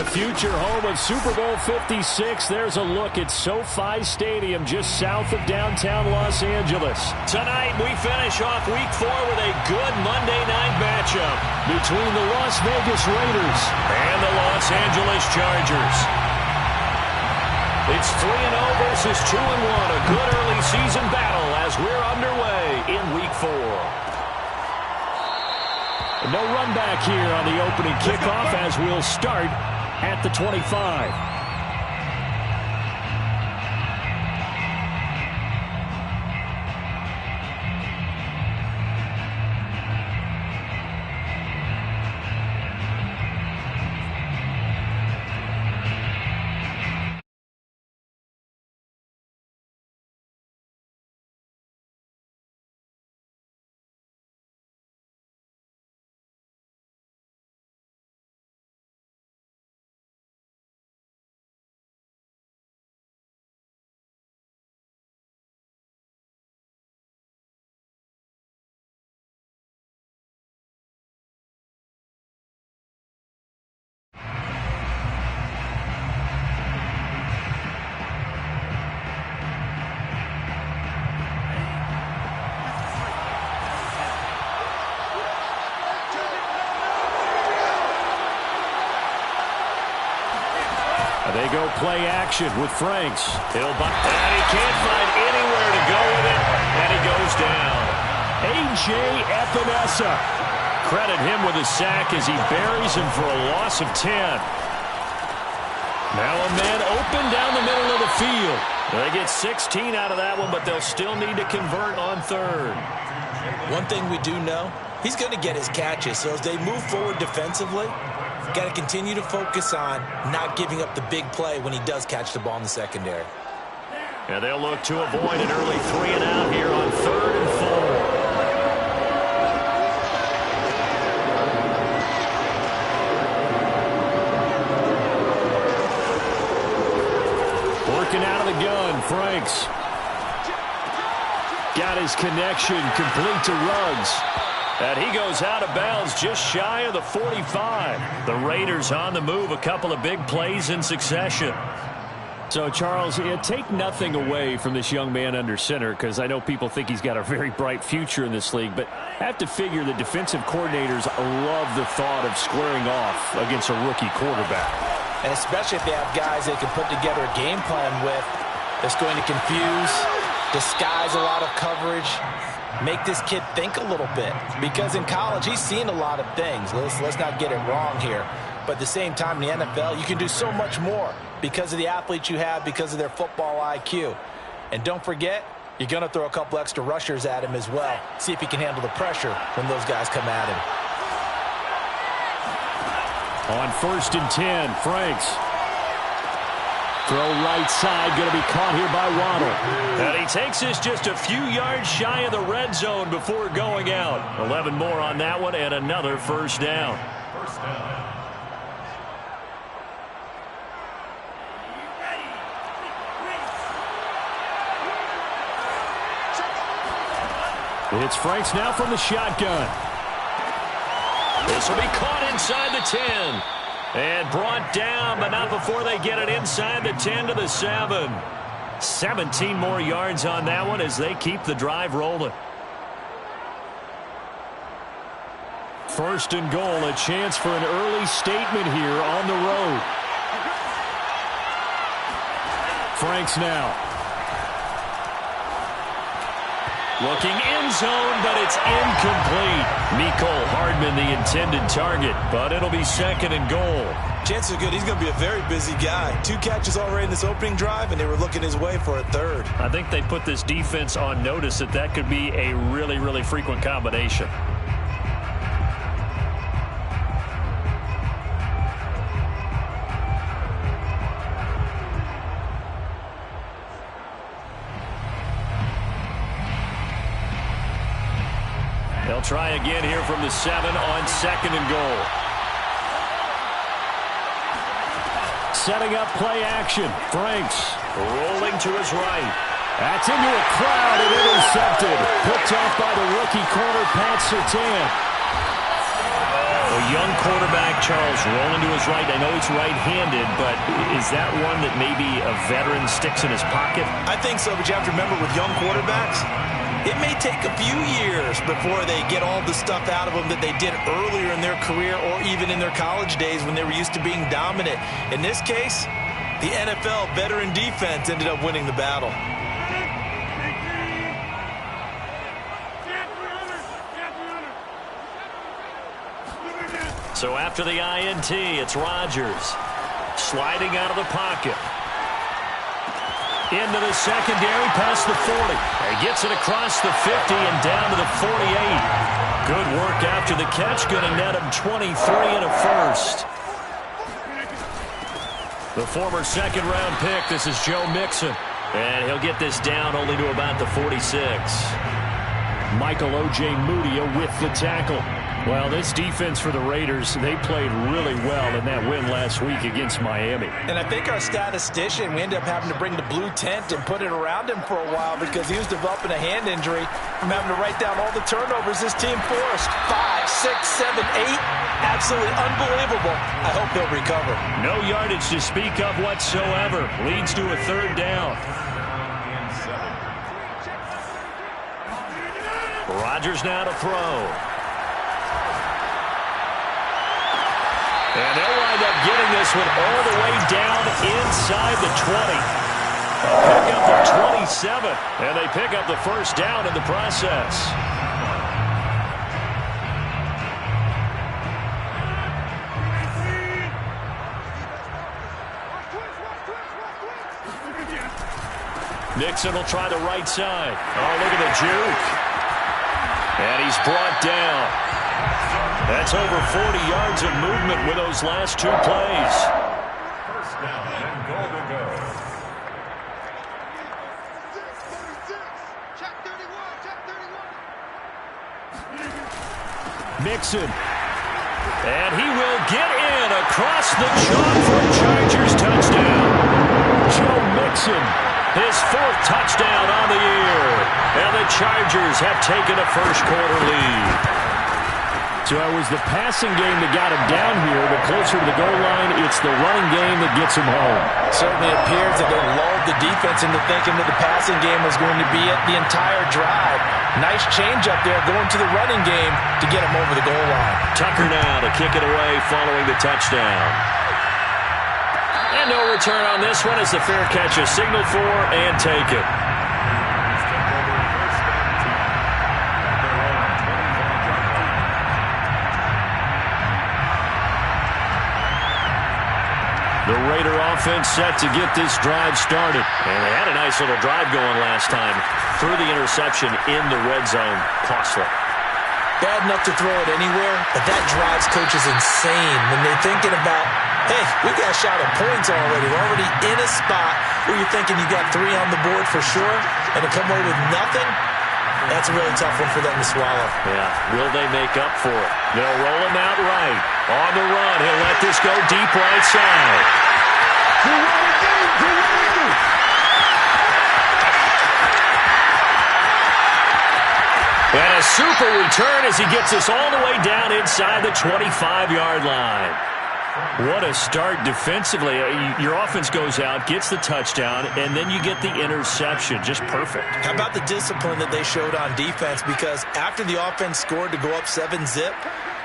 future home of Super Bowl 56. There's a look at SoFi Stadium just south of downtown Los Angeles. Tonight we finish off Week 4 with a good Monday night matchup between the Las Vegas Raiders and the Los Angeles Chargers. It's 3-0 versus 2-1, a good early season battle as we're underway in Week 4. No run back here on the opening kickoff as we'll start at the 25. They go play action with Franks. He'll bunt, and he can't find anywhere to go with it, and he goes down. A.J. Epinesa. Credit him with a sack as he buries him for a loss of 10. Now a man open down the middle of the field. They get 16 out of that one, but they'll still need to convert on third. One thing we do know, he's going to get his catches, so as they move forward defensively, got to continue to focus on not giving up the big play when he does catch the ball in the secondary. And they'll look to avoid an early 3-and-out here on 3rd and 4. Working out of the gun, Franks. Got his connection complete to Ruggs. And he goes out of bounds just shy of the 45. The Raiders on the move, a couple of big plays in succession. So, Charles, take nothing away from this young man under center, because I know people think he's got a very bright future in this league, but I have to figure the defensive coordinators love the thought of squaring off against a rookie quarterback. And especially if they have guys they can put together a game plan with that's going to confuse, disguise a lot of coverage, make this kid think a little bit, because in college he's seen a lot of things. Let's not get it wrong here, but at the same time in the NFL you can do so much more because of the athletes you have, because of their football IQ. And don't forget, you're going to throw a couple extra rushers at him as well, see if he can handle the pressure when those guys come at him. On 1st and 10, Franks. Throw right side, going to be caught here by Waddle. And he takes this just a few yards shy of the red zone before going out. 11 more on that one and another first down. It's Franks now from the shotgun. This will be caught inside the 10. And brought down, but not before they get it inside the 10 to the 7. 17 more yards on that one as they keep the drive rolling. 1st and goal, a chance for an early statement here on the road. Franks now. Looking end zone, but it's incomplete. Mecole Hardman the intended target, but it'll be 2nd and goal. Chances are good he's going to be a very busy guy. 2 catches already in this opening drive, and they were looking his way for a 3rd. I think they put this defense on notice that could be a really, really frequent combination. They'll try again here from the 7 on 2nd and goal. Setting up play action. Franks rolling to his right. That's into a crowd and intercepted. Picked off by the rookie corner, Pat Surtain. A young quarterback, Charles, rolling to his right. I know he's right-handed, but is that one that maybe a veteran sticks in his pocket? I think so, but you have to remember with young quarterbacks, it may take a few years before they get all the stuff out of them that they did earlier in their career or even in their college days when they were used to being dominant. In this case, the NFL veteran defense ended up winning the battle. So after the INT, it's Rodgers sliding out of the pocket. Into the secondary, past the 40. He gets it across the 50 and down to the 48. Good work after the catch. Going to net him 23 and a first. The former second-round pick, this is Joe Mixon. And he'll get this down only to about the 46. Michael O.J. Mudia with the tackle. Well, this defense for the Raiders, they played really well in that win last week against Miami. And I think our statistician, we ended up having to bring the blue tent and put it around him for a while because he was developing a hand injury from having to write down all the turnovers this team forced. 5, 6, 7, 8. Absolutely unbelievable. I hope he'll recover. No yardage to speak of whatsoever. Leads to a third down. Rodgers now to throw. And they'll wind up getting this one all the way down inside the 20. Pick up the 27, and they pick up the first down in the process. Mixon will try the right side. Oh, look at the juke. And he's brought down. That's over 40 yards of movement with those last two plays. First down and goal to go. Check 31, check 31. Mixon. And he will get in across the chalk for a Chargers touchdown. Joe Mixon, his fourth touchdown on the year. And the Chargers have taken a first-quarter lead. So it was the passing game that got him down here, but closer to the goal line, it's the running game that gets him home. Certainly appears that they lulled the defense into thinking that the passing game was going to be it the entire drive. Nice change up there going to the running game to get him over the goal line. Tucker now to kick it away following the touchdown. And no return on this one as the fair catch is signaled for and taken. The Raider offense set to get this drive started. And they had a nice little drive going last time. Threw the interception in the red zone. Costly. Bad enough to throw it anywhere, but that drives coaches insane when they're thinking about, hey, we got a shot at points already. We're already in a spot where you're thinking you got 3 on the board for sure, and to come away with nothing, that's a really tough one for them to swallow. Yeah, will they make up for it? They'll roll him out right. On the run, he'll let this go deep right side. And a super return as he gets us all the way down inside the 25-yard line. What a start defensively. Your offense goes out, gets the touchdown, and then you get the interception. Just perfect. How about the discipline that they showed on defense? Because after the offense scored to go up 7-zip,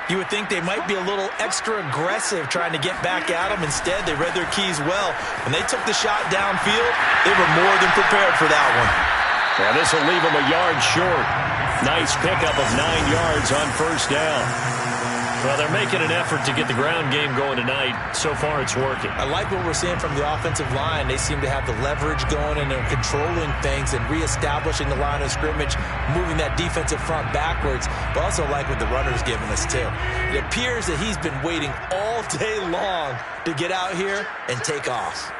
you would think they might be a little extra aggressive trying to get back at them. Instead, they read their keys well. When they took the shot downfield, they were more than prepared for that one. Now this will leave them a yard short. Nice pickup of 9 yards on first down. Well, they're making an effort to get the ground game going tonight. So far, it's working. I like what we're seeing from the offensive line. They seem to have the leverage going, and they're controlling things and reestablishing the line of scrimmage, moving that defensive front backwards. But also like what the runner's giving us, too. It appears that he's been waiting all day long to get out here and take off.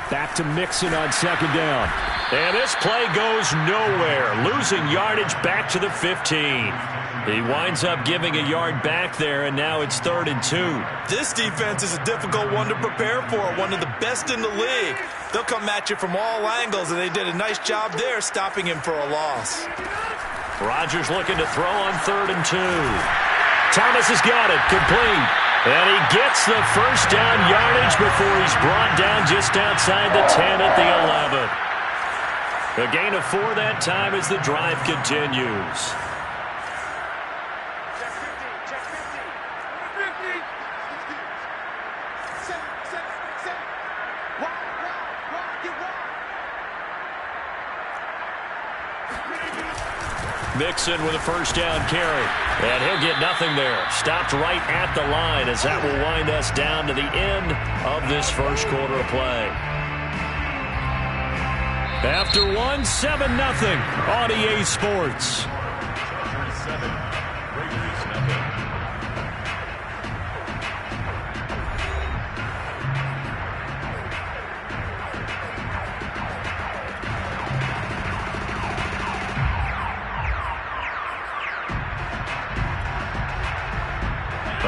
Back to Mixon on second down. And this play goes nowhere. Losing yardage back to the 15. He winds up giving a yard back there, and now it's 3rd and 2. This defense is a difficult one to prepare for, one of the best in the league. They'll come at you from all angles, and they did a nice job there stopping him for a loss. Rodgers looking to throw on 3rd and 2. Thomas has got it, complete. And he gets the first down yardage before he's brought down just outside the 10 at the 11. A gain of 4 that time as the drive continues. Mixon with a first down carry. And he'll get nothing there. Stopped right at the line as that will wind us down to the end of this first quarter of play. After 1, 7-0 on EA Sports. 7, Raiders nothing.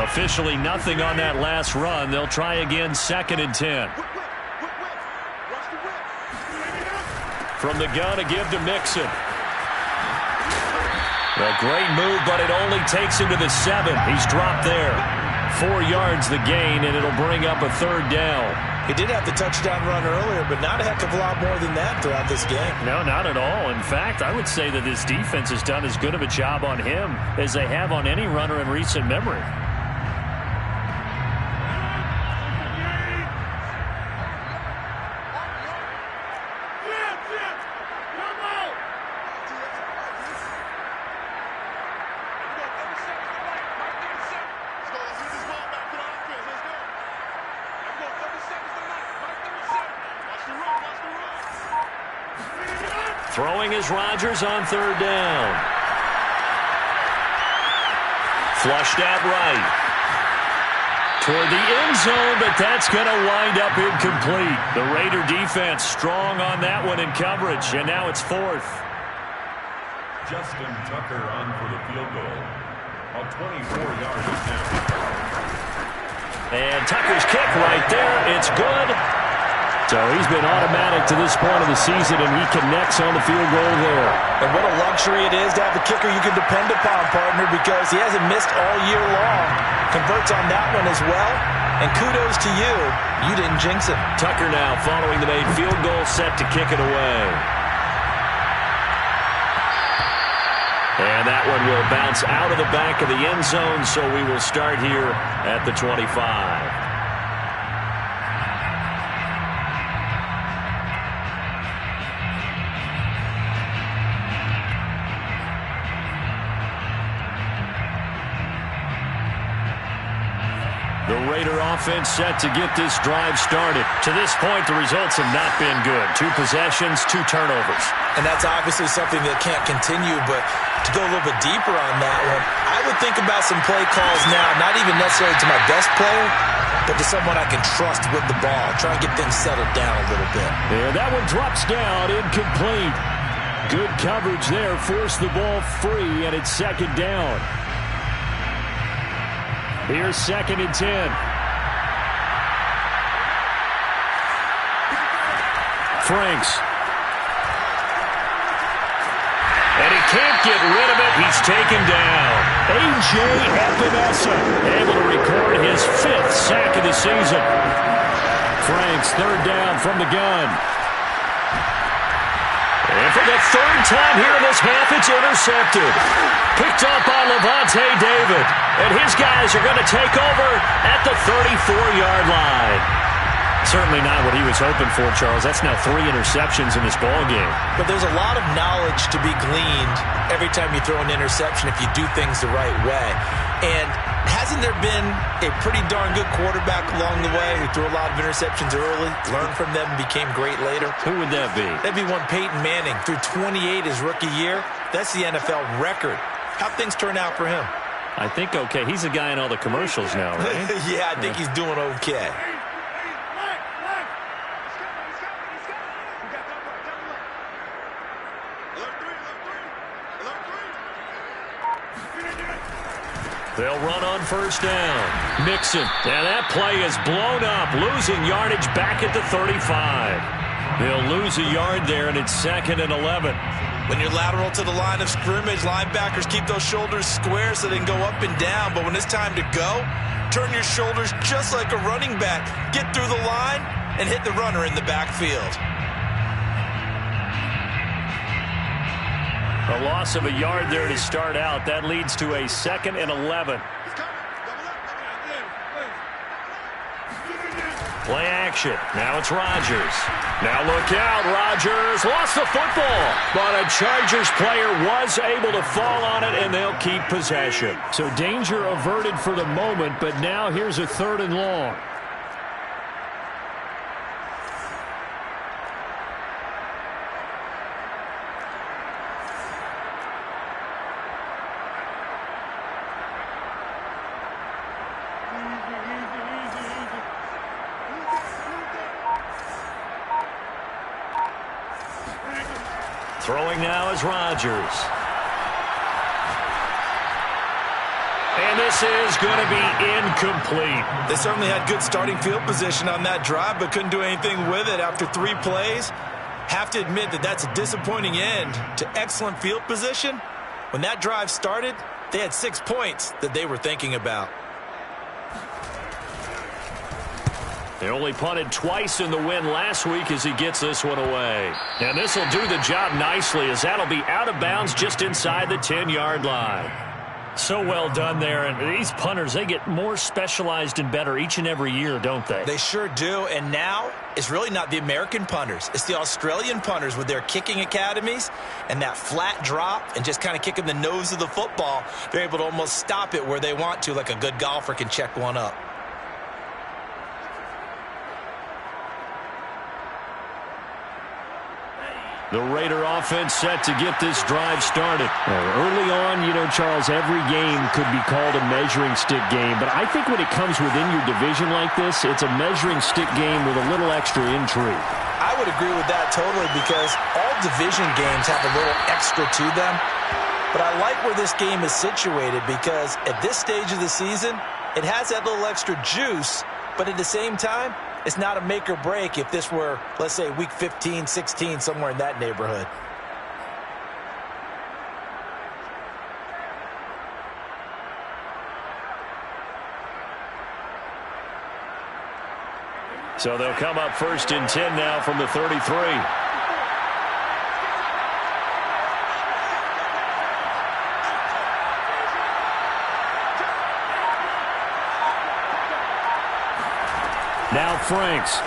Officially nothing on that last run. They'll try again, 2nd and 10. From the gun, a give to Mixon. A great move, but it only takes him to the 7. He's dropped there. 4 yards the gain, and it'll bring up a 3rd down. He did have the touchdown run earlier, but not a heck of a lot more than that throughout this game. No, not at all. In fact, I would say that this defense has done as good of a job on him as they have on any runner in recent memory. Throwing is Rodgers on 3rd down. Flushed out right. Toward the end zone, but that's going to wind up incomplete. The Raider defense strong on that one in coverage, and now it's 4th. Justin Tucker on for the field goal. A 24-yard attempt. And Tucker's kick right there. It's good. So he's been automatic to this point of the season, and he connects on the field goal there. And what a luxury it is to have a kicker you can depend upon, partner, because he hasn't missed all year long. Converts on that one as well. And kudos to you. You didn't jinx it. Tucker now following the made field goal, set to kick it away. And that one will bounce out of the back of the end zone, so we will start here at the 25. The Raider offense set to get this drive started. To this point, the results have not been good. 2 possessions, 2 turnovers. And that's obviously something that can't continue, but to go a little bit deeper on that one, I would think about some play calls now, not even necessarily to my best player, but to someone I can trust with the ball. Try and get things settled down a little bit. And that one drops down, incomplete. Good coverage there, forced the ball free, and it's 2nd down. Here's 2nd and 10. Franks. And he can't get rid of it. He's taken down. A.J. Epinesa able to record his 5th sack of the season. Franks, 3rd down from the gun. And for the 3rd time here in this half, it's intercepted. Picked up by Levante David. And his guys are going to take over at the 34-yard line. Certainly not what he was hoping for, Charles. That's now 3 interceptions in this ballgame. But there's a lot of knowledge to be gleaned every time you throw an interception if you do things the right way. And hasn't there been a pretty darn good quarterback along the way who threw a lot of interceptions early, learned from them, and became great later? Who would that be? That'd be one Peyton Manning. Threw 28 his rookie year. That's the NFL record. How'd things turn out for him? I think okay. He's a guy in all the commercials now, right? Yeah, I think he's doing okay. They'll run on 1st down. Mixon. And that play is blown up, losing yardage back at the 35. They'll lose a yard there, and it's 2nd and 11. When you're lateral to the line of scrimmage, linebackers keep those shoulders square so they can go up and down. But when it's time to go, turn your shoulders just like a running back. Get through the line and hit the runner in the backfield. A loss of a yard there to start out. That leads to a 2nd and 11. Play action. Now it's Rodgers. Now look out. Rodgers lost the football. But a Chargers player was able to fall on it, and they'll keep possession. So danger averted for the moment, but now here's a 3rd and long. Throwing now is Rodgers. And this is going to be incomplete. They certainly had good starting field position on that drive, but couldn't do anything with it after 3 plays. Have to admit that that's a disappointing end to excellent field position. When that drive started, they had 6 points that they were thinking about. They only punted twice in the win last week as he gets this one away. And this will do the job nicely as that'll be out of bounds just inside the 10-yard line. So well done there. And these punters, they get more specialized and better each and every year, don't they? They sure do. And now it's really not the American punters. It's the Australian punters with their kicking academies and that flat drop and just kind of kicking the nose of the football. They're able to almost stop it where they want to, like a good golfer can check one up. The Raider offense set to get this drive started. Early on, you know, Charles, every game could be called a measuring stick game. But I think when it comes within your division like this, it's a measuring stick game with a little extra intrigue. I would agree with that totally because all division games have a little extra to them. But I like where this game is situated because at this stage of the season, it has that little extra juice. But at the same time, it's not a make or break if this were, let's say, week 15, 16, somewhere in that neighborhood. So they'll come up 1st and 10 now from the 33. Now Franks.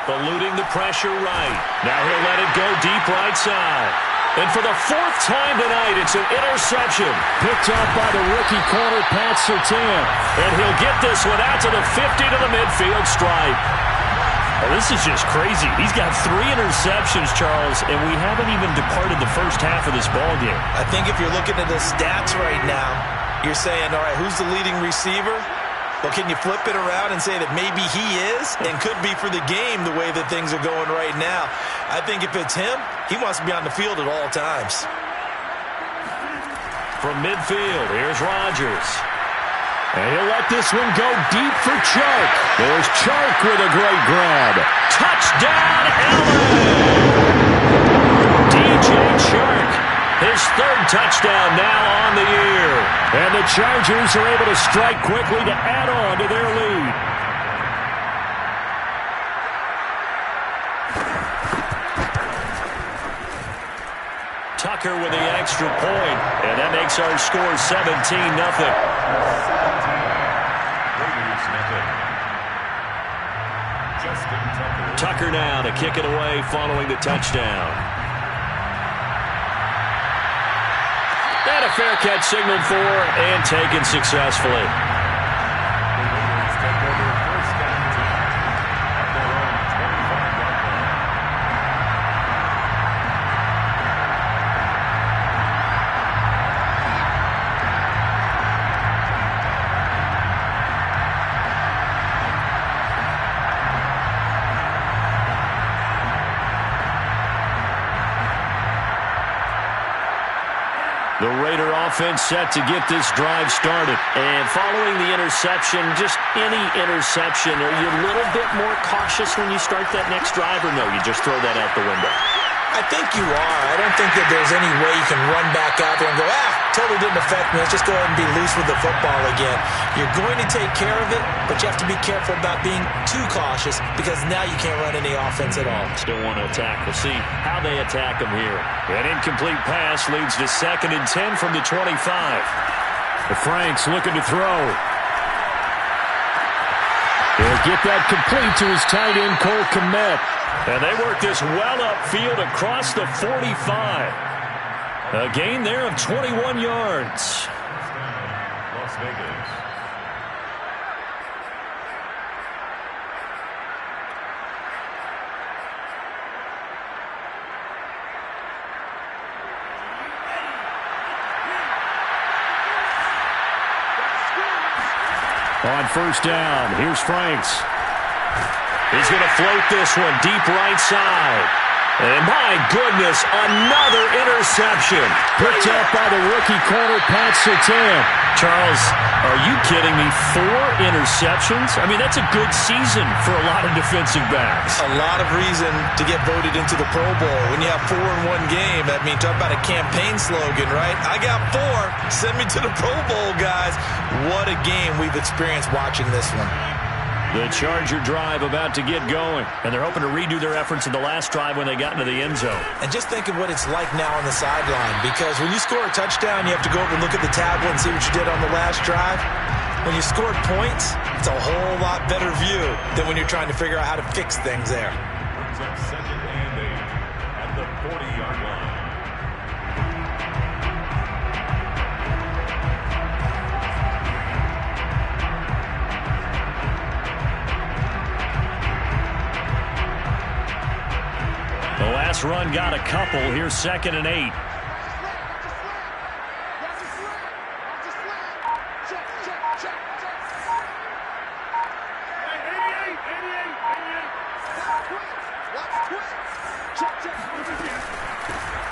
Eluding the pressure right. Now he'll let it go deep right side. And for the 4th time tonight, it's an interception. Picked up by the rookie corner, Pat Surtain. And he'll get this one out to the 50 to the midfield stripe. Well, this is just crazy. He's got 3 interceptions, Charles, and we haven't even departed the first half of this ballgame. I think if you're looking at the stats right now, you're saying, all right, who's the leading receiver? Well, can you flip it around and say that maybe he is and could be for the game the way that things are going right now? I think if it's him, he wants to be on the field at all times. From midfield, here's Rodgers. And he'll let this one go deep for Chark. There's Chark with a great grab. Touchdown, LA! DJ Chark, his 3rd touchdown now on the year. And the Chargers are able to strike quickly to add on to their lead. Tucker with the extra point, and that makes our score 17-0. Tucker now to kick it away following the touchdown. And a fair catch signaled for and taken successfully. The Raider offense set to get this drive started. And following the interception, just any interception, are you a little bit more cautious when you start that next drive, or no, you just throw that out the window? I think you are. I don't think that there's any way you can run back out there and go, totally didn't affect me. Let's just go ahead and be loose with the football again. You're going to take care of it, but you have to be careful about being too cautious because now you can't run any offense at all. Still want to attack. We'll see how they attack him here. An incomplete pass leads to 2nd and 10 from the 25. Franks looking to throw. He'll get that complete to his tight end, Cole Kmet. And they work this well upfield across the 45. A gain there of 21 yards. Las Vegas. On first down, here's Franks. He's going to float this one deep right side. And my goodness, another interception. Picked up by the rookie corner, Pat Surtain. Charles, are you kidding me? 4 interceptions? I mean, that's a good season for a lot of defensive backs. A lot of reason to get voted into the Pro Bowl. When you have 4 in one game, I mean, talk about a campaign slogan, right? I got 4. Send me to the Pro Bowl, guys. What a game we've experienced watching this one. The Charger drive about to get going, and they're hoping to redo their efforts in the last drive when they got into the end zone. And just think of what it's like now on the sideline, because when you score a touchdown, you have to go over and look at the tablet and see what you did on the last drive. When you scored points, it's a whole lot better view than when you're trying to figure out how to fix things there. Brings up 2nd and 8 at the 40-yard line. The last run got a couple. Here's 2nd and 8.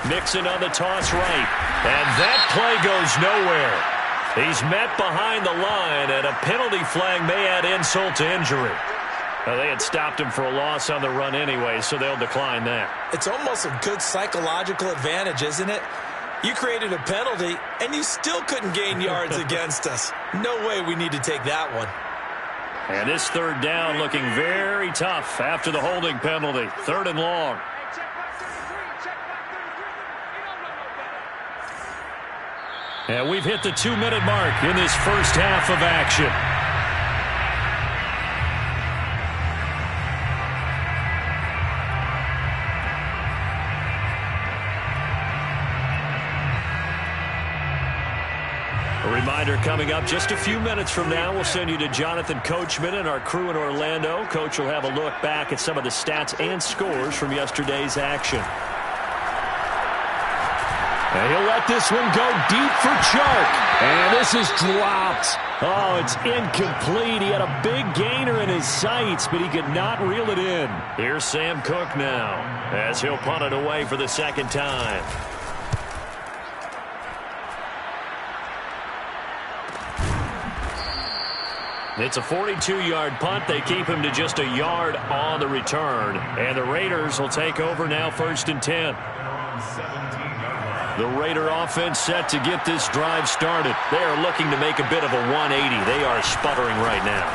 Mixon on the toss right. And that play goes nowhere. He's met behind the line, and a penalty flag may add insult to injury. Well, they had stopped him for a loss on the run anyway, so they'll decline that. It's almost a good psychological advantage, isn't it? You created a penalty, and you still couldn't gain yards against us. No way we need to take that one. And this 3rd down looking very tough after the holding penalty. 3rd and long. And we've hit the 2-minute mark in this first half of action. A reminder coming up just a few minutes from now, we'll send you to Jonathan Coachman and our crew in Orlando. Coach will have a look back at some of the stats and scores from yesterday's action. And he'll let this one go deep for Chark. And this is dropped. Oh, it's incomplete. He had a big gainer in his sights, but he could not reel it in. Here's Sam Cook now as he'll punt it away for the 2nd time. It's a 42-yard punt. They keep him to just a yard on the return. And the Raiders will take over now 1st and 10. The Raider offense set to get this drive started. They are looking to make a bit of a 180. They are sputtering right now.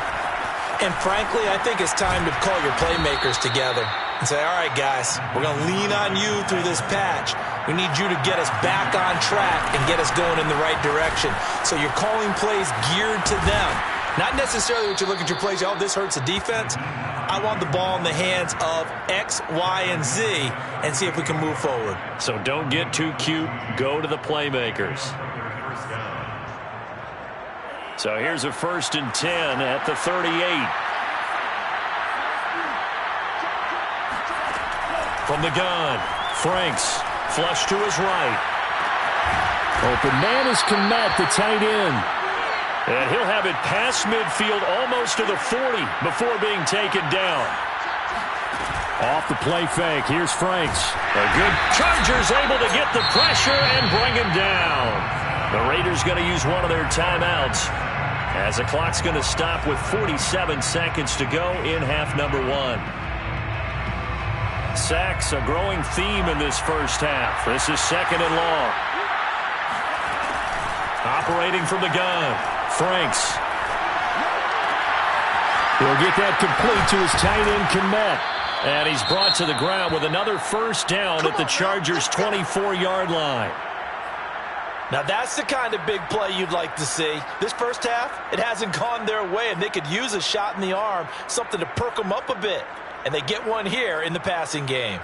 And frankly, I think it's time to call your playmakers together and say, all right, guys, we're going to lean on you through this patch. We need you to get us back on track and get us going in the right direction. So you're calling plays geared to them. Not necessarily what you look at your plays, oh, this hurts the defense. I want the ball in the hands of X, Y, and Z and see if we can move forward. So don't get too cute. Go to the playmakers. So here's a 1st and 10 at the 38. From the gun, Franks, flush to his right. Open man is Kmet, the tight end. And he'll have it past midfield almost to the 40 before being taken down. Off the play fake, here's Franks. A good Chargers able to get the pressure and bring him down. The Raiders going to use one of their timeouts as the clock's going to stop with 47 seconds to go in half number 1. Sacks, a growing theme in this first half. This is 2nd and long. Operating from the gun, Franks. He'll get that complete to his tight end, Kmet. And he's brought to the ground with another first down at the Chargers' 24-yard line. Now that's the kind of big play you'd like to see. This first half, it hasn't gone their way, and they could use a shot in the arm, something to perk them up a bit. And they get one here in the passing game.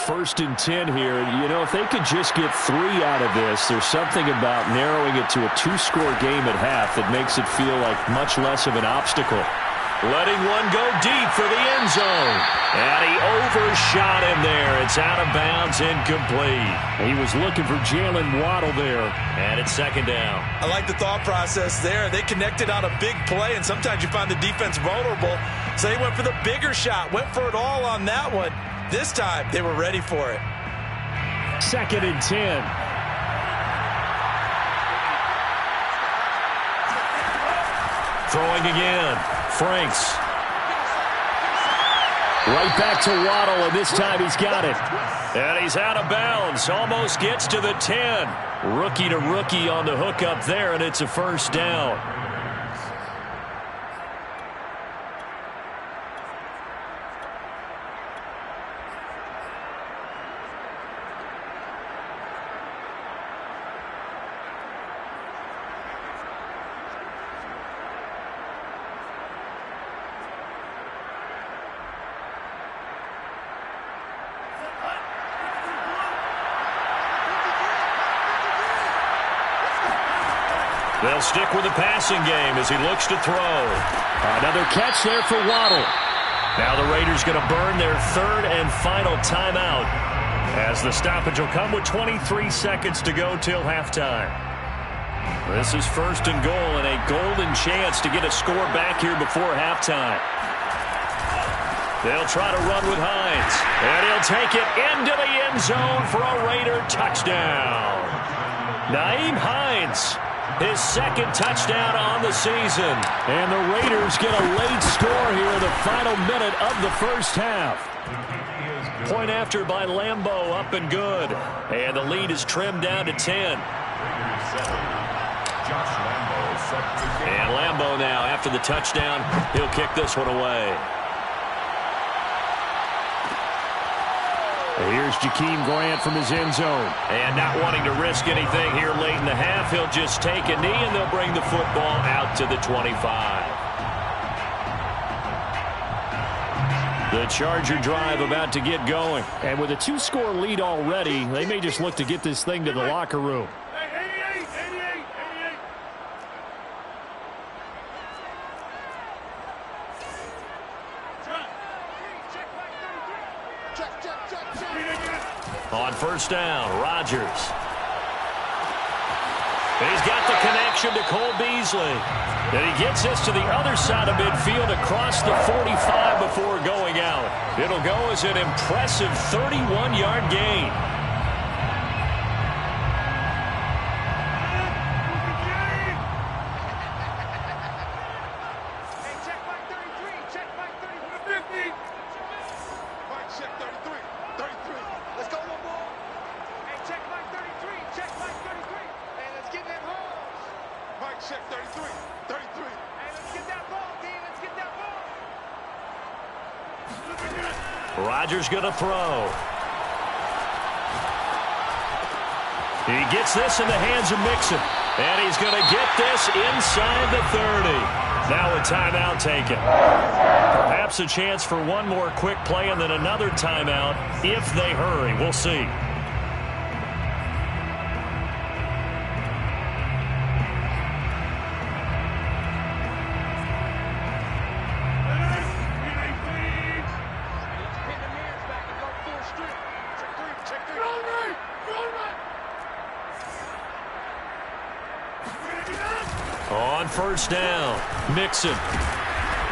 First and 10 here. You know, if they could just get 3 out of this, there's something about narrowing it to a 2-score game at half that makes it feel like much less of an obstacle. Letting one go deep for the end zone. And he overshot him there. It's out of bounds, incomplete. He was looking for Jalen Waddle there. And it's 2nd down. I like the thought process there. They connected on a big play, and sometimes you find the defense vulnerable. So they went for the bigger shot, went for it all on that one. This time, they were ready for it. 2nd and 10. Throwing again. Franks. Right back to Waddle, and this time he's got it. And he's out of bounds. Almost gets to the 10. Rookie to rookie on the hook up there, and it's a first down. They'll stick with the passing game as he looks to throw. Another catch there for Waddle. Now the Raiders going to burn their 3rd and final timeout as the stoppage will come with 23 seconds to go till halftime. This is 1st and goal and a golden chance to get a score back here before halftime. They'll try to run with Hines, and he'll take it into the end zone for a Raider touchdown. Nyheim Hines, his 2nd touchdown on the season. And the Raiders get a late score here in the final minute of the first half. Point after by Lambo, up and good. And the lead is trimmed down to 10. And Lambo now, after the touchdown, he'll kick this one away. Here's Jakeem Grant from his end zone. And not wanting to risk anything here late in the half, he'll just take a knee and they'll bring the football out to the 25. The Charger drive about to get going. And with a 2-score lead already, they may just look to get this thing to the locker room. On first down, Rodgers. He's got the connection to Cole Beasley. And he gets this to the other side of midfield across the 45 before going out. It'll go as an impressive 31-yard gain. Rodgers going to throw. He gets this in the hands of Mixon. And he's going to get this inside the 30. Now a timeout taken. Perhaps a chance for one more quick play and then another timeout if they hurry. We'll see. On first down, Mixon.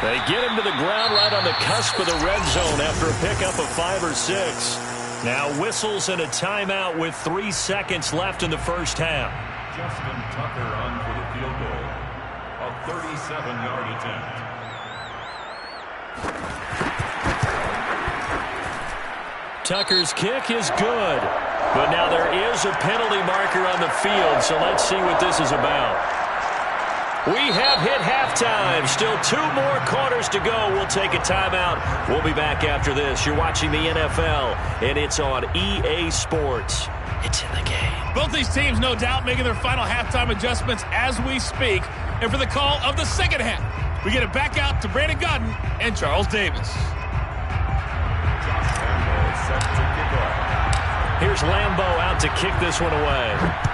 They get him to the ground right on the cusp of the red zone after a pickup of 5 or 6. Now whistles and a timeout with 3 seconds left in the first half. Justin Tucker on for the field goal. A 37-yard attempt. Tucker's kick is good. But now there is a penalty marker on the field, so let's see what this is about. We have hit halftime. Still 2 more quarters to go. We'll take a timeout. We'll be back after this. You're watching the NFL, and it's on EA Sports. It's in the game. Both these teams, no doubt, making their final halftime adjustments as we speak. And for the call of the second half, we get it back out to Brandon Gaudin and Charles Davis. Here's Lambo out to kick this one away.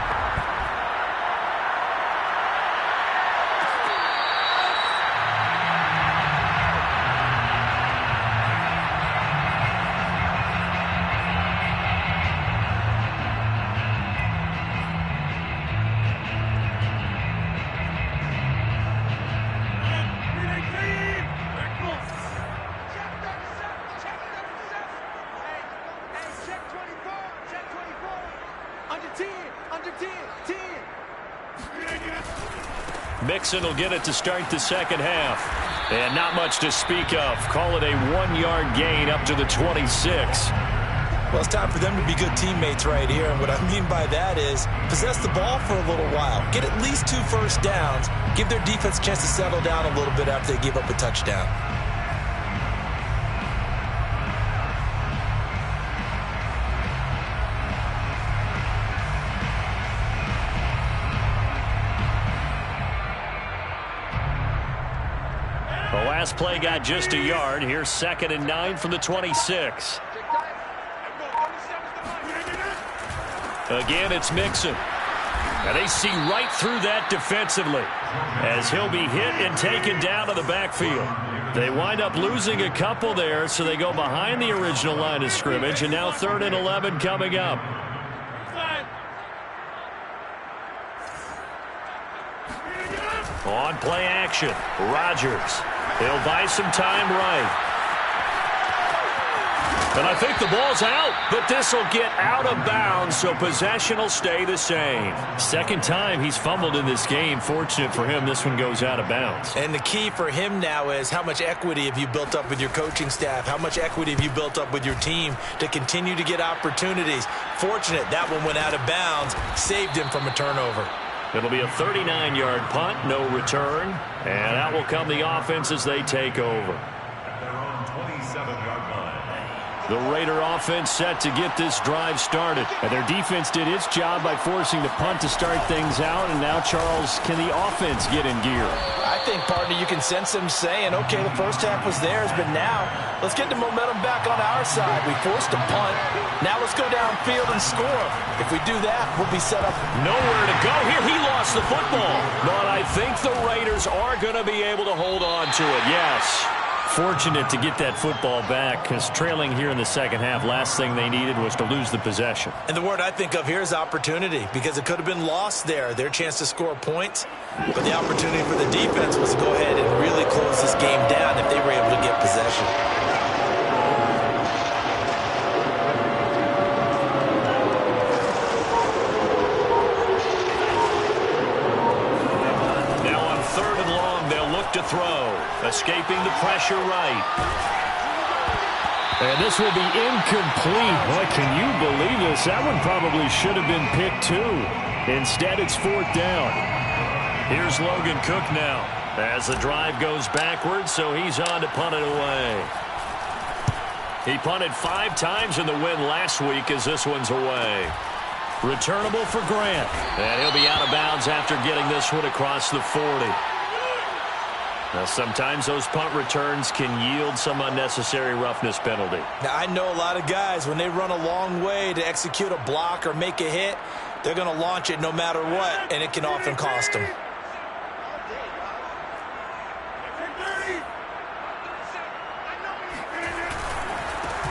Mixon will get it to start the second half. And not much to speak of. Call it a 1-yard gain up to the 26. Well, it's time for them to be good teammates right here. And what I mean by that is possess the ball for a little while. Get at least 2 first downs. Give their defense a chance to settle down a little bit after they give up a touchdown. The last play got just a yard. Here's 2nd and 9 from the 26. Again, it's Mixon. And they see right through that defensively as he'll be hit and taken down to the backfield. They wind up losing a couple there, so they go behind the original line of scrimmage, and now 3rd and 11 coming up. On play action, Rodgers. He'll buy some time right. And I think the ball's out, but this will get out of bounds, so possession will stay the same. Second time he's fumbled in this game. Fortunate for him, this one goes out of bounds. And the key for him now is how much equity have you built up with your coaching staff? How much equity have you built up with your team to continue to get opportunities? Fortunate that one went out of bounds, saved him from a turnover. It'll be a 39-yard punt, no return, and out will come the offense as they take over. At their own 27-yard line. The Raider offense set to get this drive started. And their defense did its job by forcing the punt to start things out. And now, Charles, can the offense get in gear? I think, partner, you can sense them saying, okay, the first half was theirs, but now let's get the momentum back on our side. We forced a punt. Now let's go downfield and score. If we do that, we'll be set up. Nowhere to go here. He lost the football. But I think the Raiders are going to be able to hold on to it, yes. Fortunate to get that football back, because trailing here in the second half, last thing they needed was to lose the possession. And the word I think of here is opportunity, because it could have been lost there, their chance to score points. But the opportunity for the defense was to go ahead and really close this game down if they were able to get possession. Now on 3rd and long, they'll look to throw. Escaping the pressure right. And this will be incomplete. Boy, can you believe this? That one probably should have been picked too. Instead, it's 4th down. Here's Logan Cook now as the drive goes backwards, so he's on to punt it away. He punted 5 times in the win last week as this one's away. Returnable for Grant. And he'll be out of bounds after getting this one across the 40. Now, sometimes those punt returns can yield some unnecessary roughness penalty. Now, I know a lot of guys, when they run a long way to execute a block or make a hit, they're going to launch it no matter what, and it can often cost them.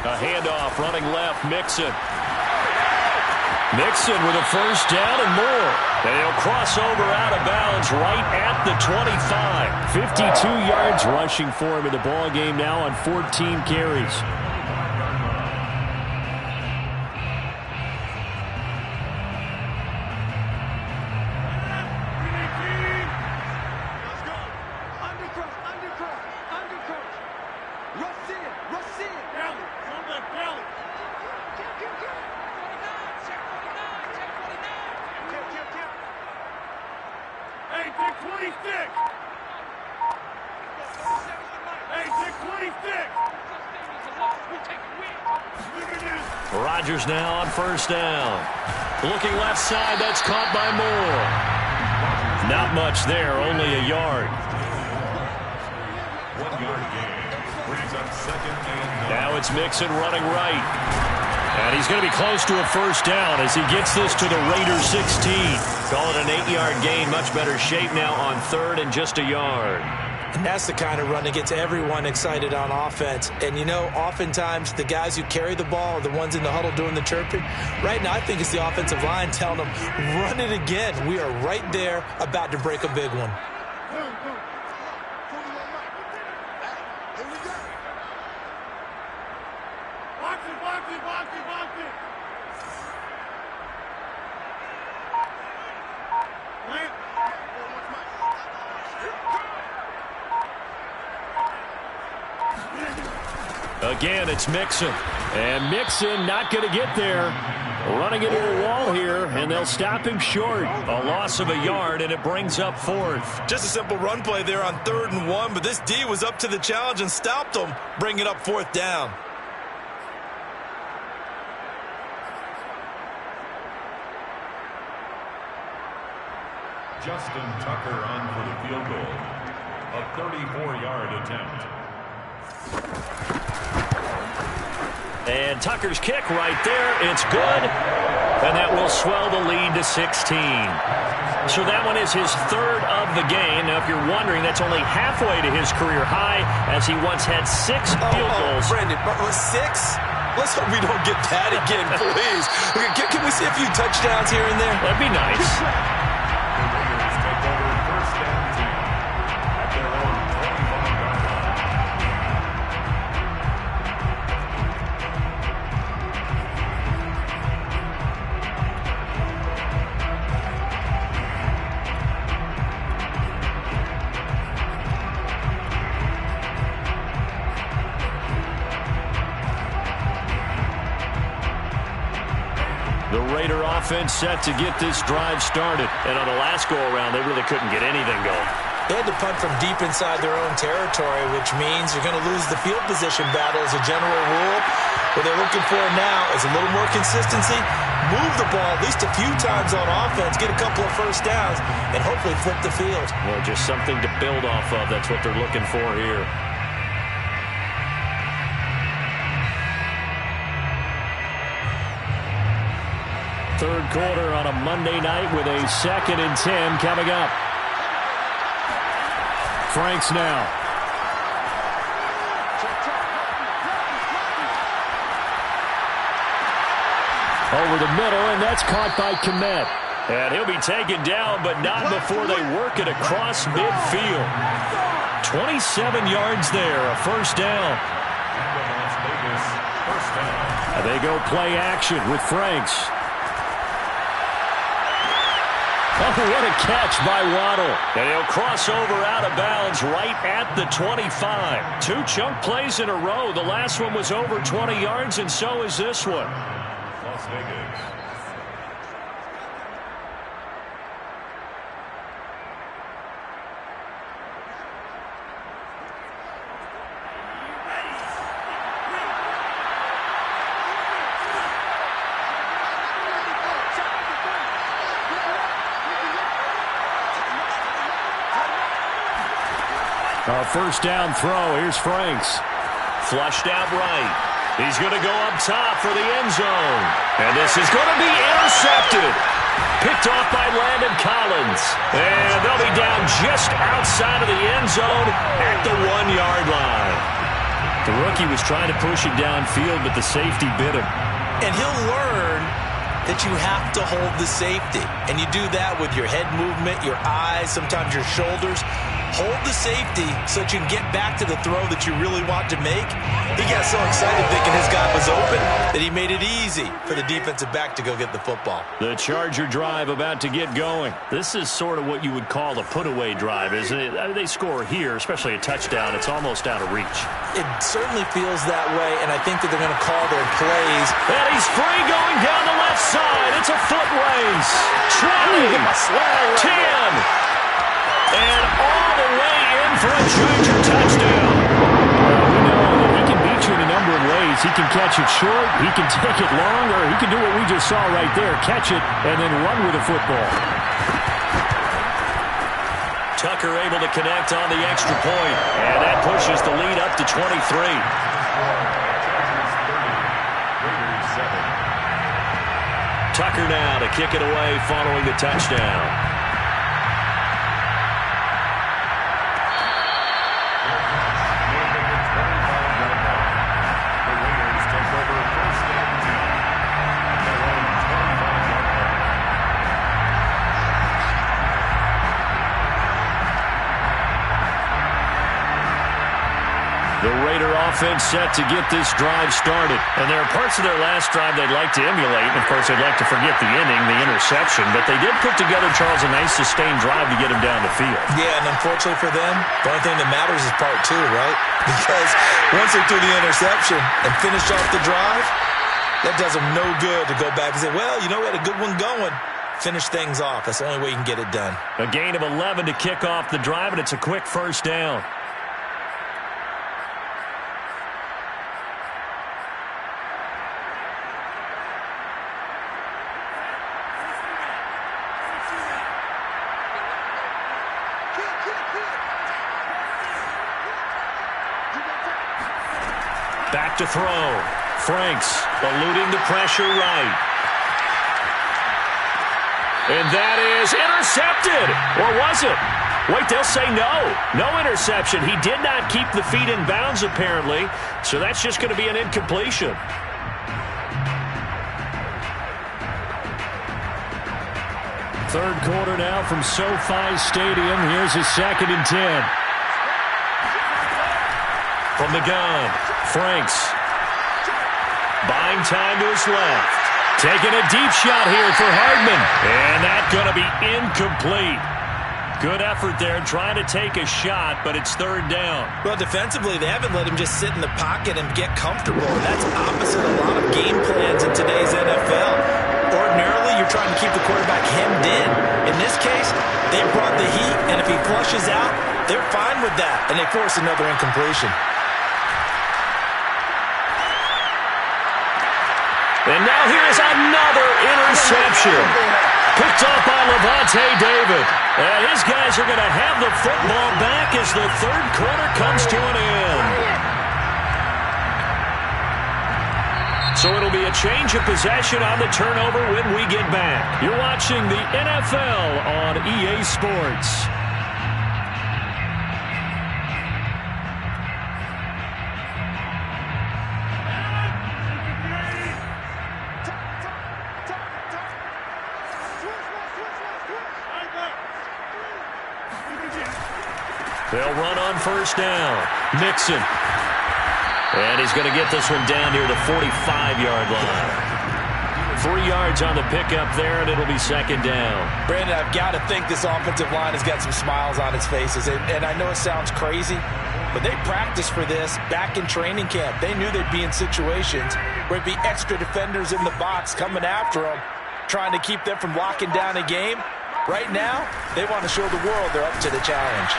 A handoff, running left, Mixon. Mixon with a first down and more. And he'll cross over out of bounds right at the 25. 52 yards rushing for him in the ball game now on 14 carries. Rodgers now on first down. Looking left side, that's caught by Moore. Not much there, only a yard. 1 yard gain. Brings up 2nd and 9. Now it's Mixon running right. And he's going to be close to a first down as he gets this to the Raiders 16. Call it an 8-yard gain. Much better shape now on 3rd and just a yard. And that's the kind of run that gets everyone excited on offense. And, you know, oftentimes the guys who carry the ball are the ones in the huddle doing the chirping. Right now, I think it's the offensive line telling them, run it again. We are right there about to break a big one. Again, it's Mixon. And Mixon not going to get there. Running into a wall here, and they'll stop him short. A loss of a yard, and it brings up 4th. Just a simple run play there on 3rd and 1, but this D was up to the challenge and stopped him, bringing up 4th down. Justin Tucker on for the field goal. A 34-yard attempt. And Tucker's kick right there. It's good. And that will swell the lead to 16. So that one is his 3rd of the game. Now, if you're wondering, that's only halfway to his career high, as he once had 6 field goals. Brandon, 6? Let's hope we don't get that again, please. Can we see a few touchdowns here and there? That'd be nice. The Raiders take over 1st and 10 at their own 25-yard line. The Raider offense set to get this drive started. And on the last go-around, they really couldn't get anything going. They had to punt from deep inside their own territory, which means you're going to lose the field position battle as a general rule. What they're looking for now is a little more consistency, move the ball at least a few times on offense, get a couple of first downs, and hopefully flip the field. Well, just something to build off of. That's what they're looking for here. Third quarter on a Monday night with a 2nd and 10 coming up. Franks now. Over the middle, and that's caught by Kmet. And he'll be taken down, but not before they work it across midfield. 27 yards there, a first down. Las Vegas, first down. And they go play action with Franks. Oh, what a catch by Waddle. And he'll cross over out of bounds right at the 25. 2 chunk plays in a row. The last one was over 20 yards, and so is this one. Las Vegas. A first down throw. Here's Franks. Flushed out right. He's going to go up top for the end zone. And this is going to be intercepted. Picked off by Landon Collins. And they'll be down just outside of the end zone at the 1-yard line. The rookie was trying to push it downfield, but the safety bit him. And he'll learn that you have to hold the safety. And you do that with your head movement, your eyes, sometimes your shoulders. Hold the safety so that you can get back to the throw that you really want to make. He got so excited thinking his guy was open that he made it easy for the defensive back to go get the football. The Charger drive about to get going. This is sort of what you would call a put-away drive, isn't it? I mean, they score here, especially a touchdown. It's almost out of reach. It certainly feels that way, and I think that they're going to call their plays. And he's free going down the left side. It's a foot race. 20, 10. Charger touchdown. We know that he can beat you in a number of ways. He can catch it short, he can take it long, or he can do what we just saw right there, catch it and then run with the football. Tucker able to connect on the extra point, and that pushes the lead up to 23. Tucker now to kick it away following the touchdown. The Raider offense set to get this drive started. And there are parts of their last drive they'd like to emulate. And, of course, they'd like to forget the inning, the interception. But they did put together, Charles, a nice sustained drive to get him down the field. Yeah, and unfortunately for them, the only thing that matters is part two, right? Because once they threw the interception and finished off the drive, that does them no good to go back and say, well, you know, we had a good one going. Finish things off. That's the only way you can get it done. A gain of 11 to kick off the drive, and it's a quick first down. Back to throw. Franks eluding the pressure right. And that is intercepted. Or was it? Wait, they'll say no. No interception. He did not keep the feet in bounds, apparently. So that's just going to be an incompletion. Third quarter now from SoFi Stadium. Here's a 2nd and 10. From the gun, Franks. Buying time to his left. Taking a deep shot here for Hardman. And that's going to be incomplete. Good effort there trying to take a shot, but it's third down. Well, defensively, they haven't let him just sit in the pocket and get comfortable. That's opposite a lot of game plans in today's NFL. Ordinarily, you're trying to keep the quarterback hemmed in. In this case, they brought the heat, and if he flushes out, they're fine with that, and they force another incompletion. And now here's another interception. Picked off by Lavonte David. And his guys are going to have the football back as the third quarter comes to an end. So it'll be a change of possession on the turnover when we get back. You're watching the NFL on EA Sports. They'll run on first down. Mixon. And he's going to get this one down near the 45-yard line. 3 yards on the pickup there, and it'll be 2nd down. Brandon, I've got to think this offensive line has got some smiles on its faces. And I know it sounds crazy, but they practiced for this back in training camp. They knew they'd be in situations where there'd be extra defenders in the box coming after them, trying to keep them from locking down a game. Right now, they want to show the world they're up to the challenge.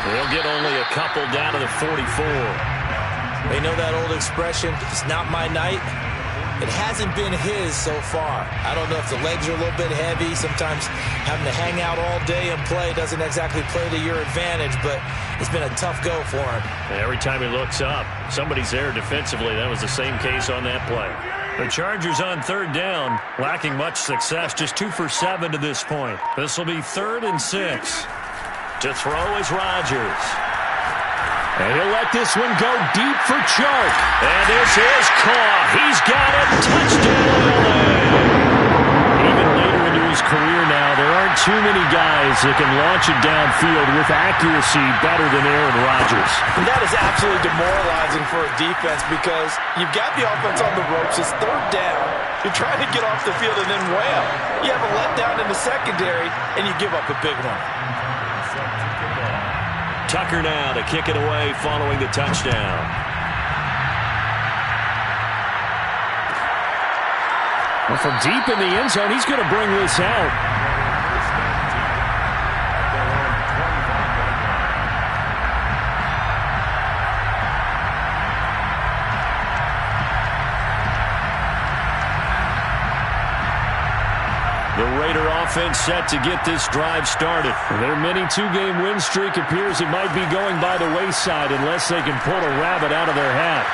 They'll get only a couple down to the 44. They know that old expression, it's not my night. It hasn't been his so far. I don't know if the legs are a little bit heavy. Sometimes having to hang out all day and play doesn't exactly play to your advantage, but it's been a tough go for him. Every time he looks up, somebody's there defensively. That was the same case on that play. The Chargers on third down, lacking much success, just 2 for 7 to this point. This will be 3rd and 6. To throw is Rodgers. And he'll let this one go deep for Chark. And this is caught. He's got it. Touchdown, LA. Even later into his career now, there aren't too many guys that can launch it downfield with accuracy better than Aaron Rodgers. And that is absolutely demoralizing for a defense because you've got the offense on the ropes. It's third down. You're trying to get off the field and then wham. You have a letdown in the secondary, and you give up a big one. Tucker now to kick it away following the touchdown. Well, from deep in the end zone, he's going to bring this out. offense set to get this drive started. Their mini two-game win streak appears it might be going by the wayside unless they can pull a rabbit out of their hat.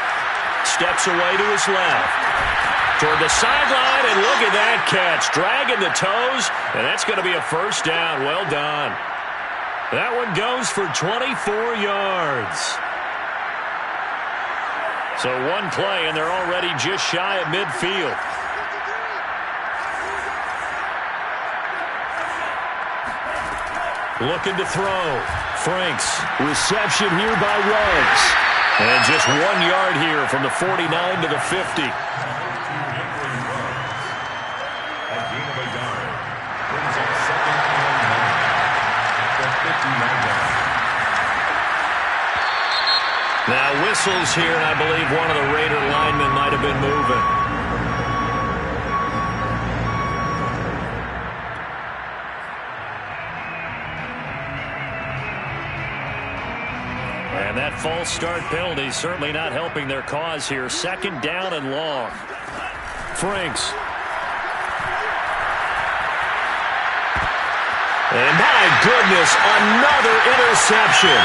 Steps away to his left. Toward the sideline, and look at that catch. Dragging the toes, and that's going to be a first down. Well done. That one goes for 24 yards. So one play, and they're already just shy of midfield. Looking to throw. Franks. Reception here by Ruggs. And just 1 yard here from the 49 to the 50. Now whistles here, and I believe one of the Raider linemen might have been moving. And that false start penalty certainly not helping their cause here. Second down and long. Franks. And my goodness, another interception.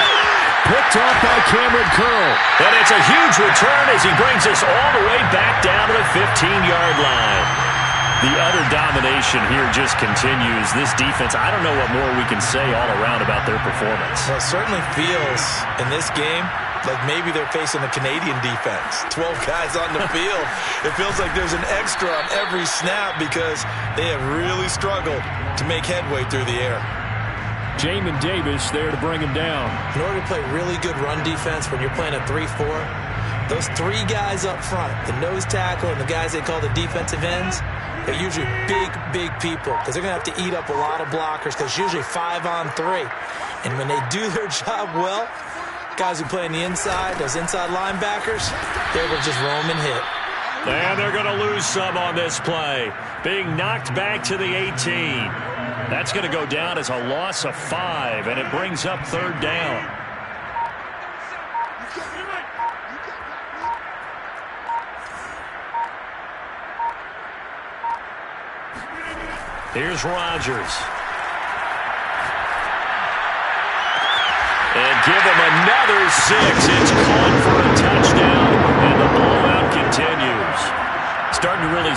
Picked off by Cameron Curl. And it's a huge return as he brings us all the way back down to the 15-yard line. The utter domination here just continues. This defense, I don't know what more we can say all around about their performance. Well, it certainly feels in this game like maybe they're facing a Canadian defense. 12 guys on the field. It feels like there's an extra on every snap because they have really struggled to make headway through the air. Jamin Davis there to bring him down. In order to play really good run defense when you're playing a 3-4, those three guys up front, the nose tackle and the guys they call the defensive ends, they're usually big people because they're going to have to eat up a lot of blockers because it's usually 5-on-3. And when they do their job well, guys who play on the inside, those inside linebackers, they're able to just roam and hit. And they're going to lose some on this play. Being knocked back to the 18. That's going to go down as a loss of 5, and it brings up third down. Here's Rodgers. And give him another 6. It's caught for a touchdown, and the blowout continues. Starting to really...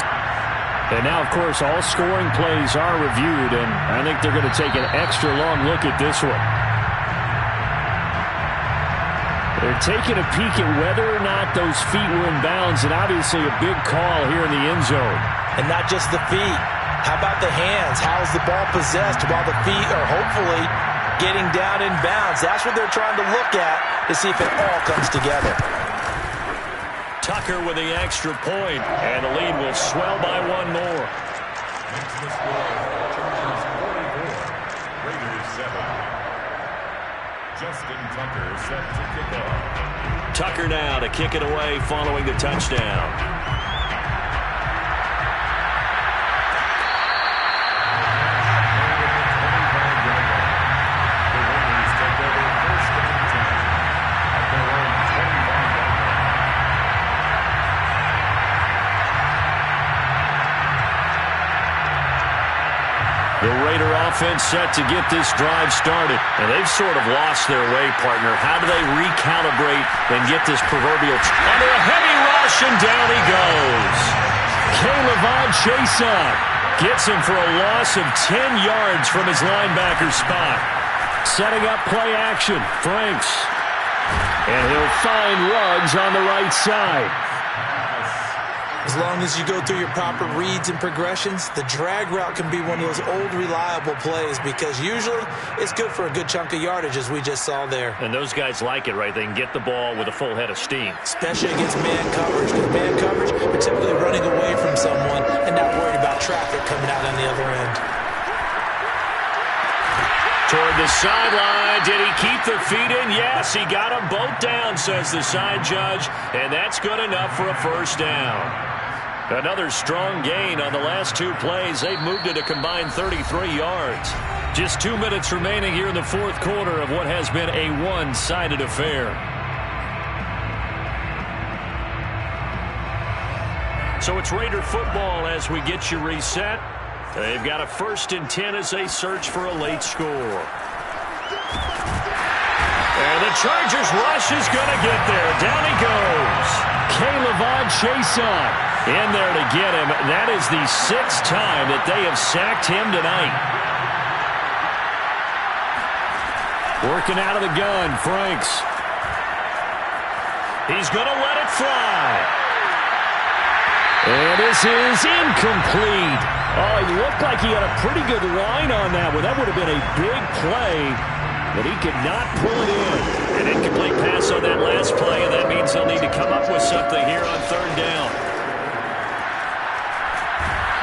And now, of course, all scoring plays are reviewed, and I think they're going to take an extra long look at this one. They're taking a peek at whether or not those feet were in bounds, and obviously a big call here in the end zone. And not just the feet. How about the hands? How's the ball possessed while the feet are hopefully getting down in bounds? That's what they're trying to look at to see if it all comes together. Tucker with the extra point, and the lead will swell by one more. Makes the score Chargers 44, Raiders 7. Justin Tucker set to kick off. Tucker now to kick it away following the touchdown. The Raider offense set to get this drive started. And they've sort of lost their way, partner. How do they recalibrate and get this proverbial... Under a heavy rush, and down he goes. K'Lavon Chaisson gets him for a loss of 10 yards from his linebacker spot. Setting up play action. Franks. And he'll find Ruggs on the right side. As long as you go through your proper reads and progressions, the drag route can be one of those old reliable plays because usually it's good for a good chunk of yardage as we just saw there. And those guys like it, right? They can get the ball with a full head of steam. Especially against man coverage. Because man coverage, we're typically running away from someone and not worried about traffic coming out on the other end. Toward the sideline. Did he keep the feet in? Yes, he got them both down, says the side judge. And that's good enough for a first down. Another strong gain on the last two plays. They've moved it a combined 33 yards. Just 2 minutes remaining here in the fourth quarter of what has been a one-sided affair. So it's Raider football as we get you reset. They've got a 1st and 10 as they search for a late score. And the Chargers rush is going to get there. Down he goes. K'Lavon Chaisson in there to get him. That is the 6th time that they have sacked him tonight. Working out of the gun, Franks. He's going to let it fly. And this is incomplete. Oh, he looked like he had a pretty good line on that one. That would have been a big play, but he could not pull it in. An incomplete pass on that last play, and that means they'll need to come up with something here on 3rd down.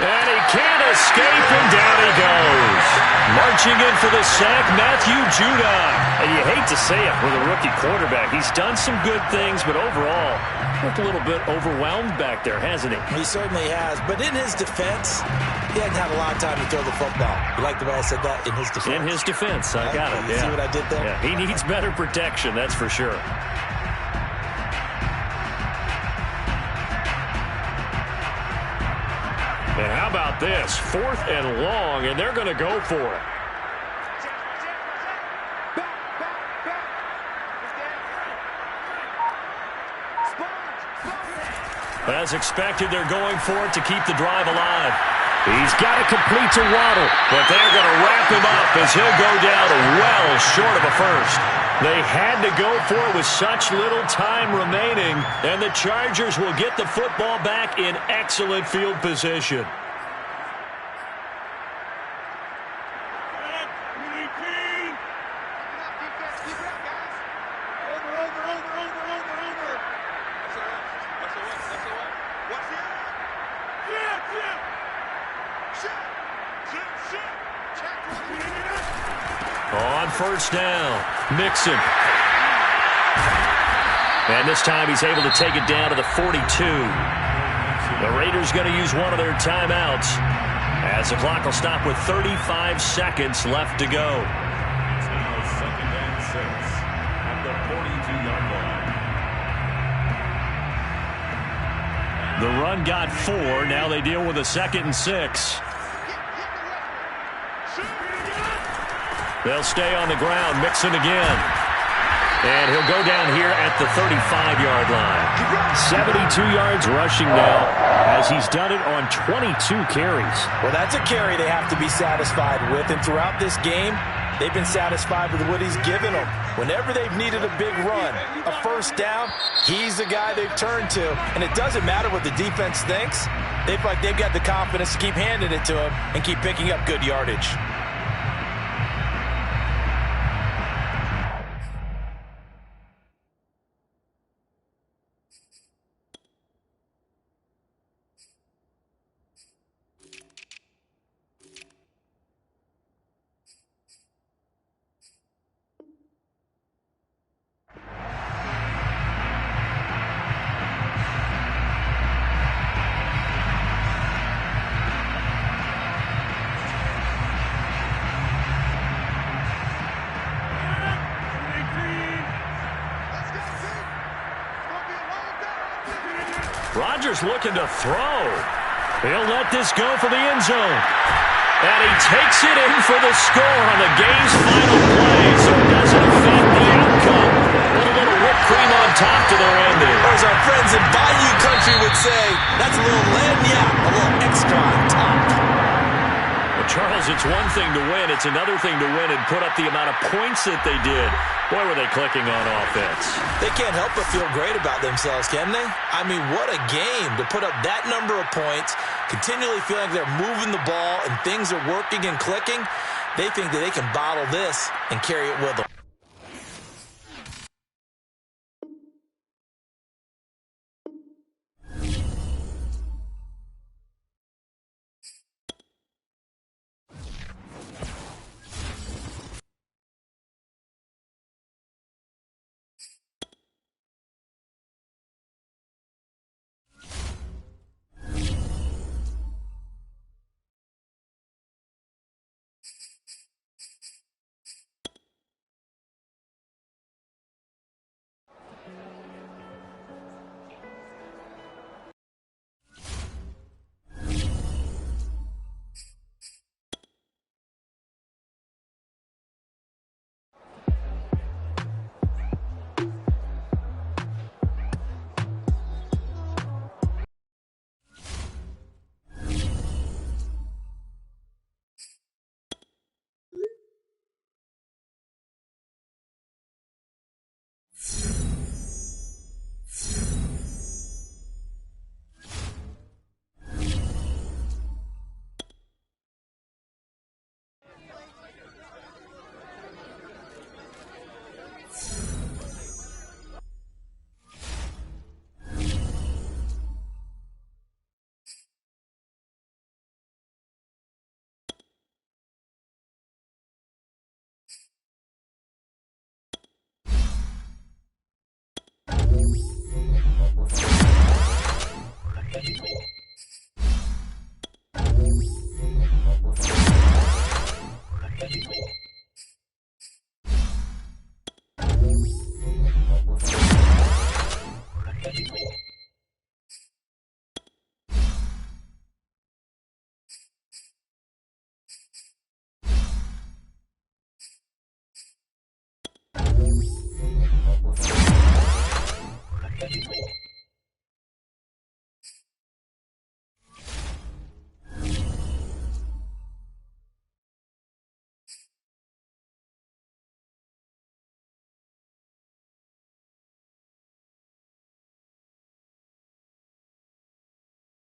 And he can't escape, and down he goes. Marching in for the sack, Matthew Judon. And you hate to say it with a rookie quarterback. He's done some good things, but overall, looked a little bit overwhelmed back there, hasn't he? He certainly has. But in his defense, he hadn't had a lot of time to throw the football. You like the way I said that? In his defense. In his defense. I got it. You see what I did there? Yeah, he needs better protection, that's for sure. And how about this? 4th and long, and they're going to go for it. As expected, they're going for it to keep the drive alive. He's got it complete to Waddle, but they're going to wrap him up as he'll go down well short of a 1st. They had to go for it with such little time remaining, and the Chargers will get the football back in excellent field position. On 1st down, Mixon. And this time he's able to take it down to the 42. The Raiders going to use one of their timeouts as the clock will stop with 35 seconds left to go. It's now 2nd and 6 at the 42-yard line. The run got 4. Now they deal with a 2nd and 6. They'll stay on the ground. Mixon again. And he'll go down here at the 35-yard line. 72 yards rushing now as he's done it on 22 carries. Well, that's a carry they have to be satisfied with. And throughout this game, they've been satisfied with what he's given them. Whenever they've needed a big run, a 1st down, he's the guy they've turned to. And it doesn't matter what the defense thinks. They've got the confidence to keep handing it to him and keep picking up good yardage. Rodgers looking to throw. He'll let this go for the end zone. And he takes it in for the score on the game's final play, so it doesn't affect the outcome. Put a little whipped cream on top to their ending. Or as our friends in Bayou Country would say, that's a little lagniappe, a little extra on top. Well, Charles, it's one thing to win. It's another thing to win and put up the amount of points that they did. Boy, were they clicking on offense. They can't help but feel great about themselves, can they? I mean, what a game to put up that number of points, continually feeling like they're moving the ball and things are working and clicking. They think that they can bottle this and carry it with them.